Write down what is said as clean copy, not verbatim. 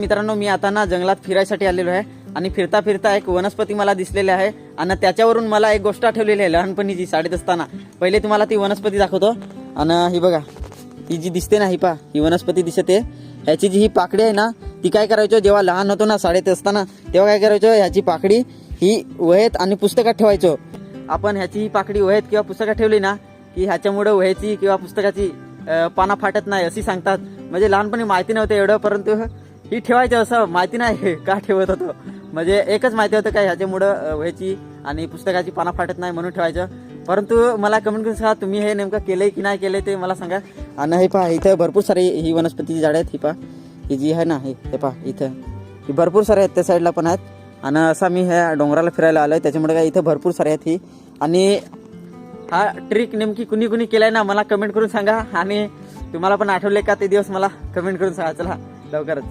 मित्रांनो, मी आता ना जंगलात फिरायसाठी आलेलो आहे आणि फिरता फिरता एक वनस्पती मला दिसलेली आहे आणि त्याच्यावरून मला एक गोष्ट आठवलेली आहे लहानपणीची शाळेत असताना. पहिले तुम्हाला ती वनस्पती दाखवतो. आणि ही बघा, ही जी दिसते ना, ही वनस्पती दिसते. ह्याची जी ही पाकडी आहे ना, ती काय करायचो जेव्हा लहान होतो ना शाळेत असताना, तेव्हा काय करायचो, ह्याची पाकडी ही वह्यात आणि पुस्तकात ठेवायचो. आपण ह्याची ही पाकडी वह्यात किंवा पुस्तकात ठेवली ना, की ह्याच्यामुळे वह्याची किंवा पुस्तकाची पाना फाटत नाही अशी सांगतात. म्हणजे लहानपणी माहिती नव्हतं एवढं, परंतु ही ठेवायचं असं माहिती नाही का ठेवत होतो. म्हणजे एकच माहिती होतं काय ह्याच्यामुळं व्हायची आणि पुस्तकाची पाना फाटत नाही म्हणून ठेवायचं. परंतु मला कमेंट करून सांगा तुम्ही हे नेमकं केलंय की नाही केलंय ते मला सांगा. आणि हे पहा, इथं भरपूर सारी ही वनस्पतीची झाडं आहेत. ही पहा, ही जी आहे ना, हे पहा इथं ही भरपूर सारे आहेत, त्या साईडला पण आहेत. आणि असा मी ह्या डोंगराला फिरायला आलोय, त्याच्यामुळे काय इथं भरपूर सारे आहेत. ही आणि हा ट्रिक नेमकी कुणी कुणी केलाय ना मला कमेंट करून सांगा. आणि तुम्हाला पण आठवले का ते दिवस मला कमेंट करून सांगा. चला लवकरच.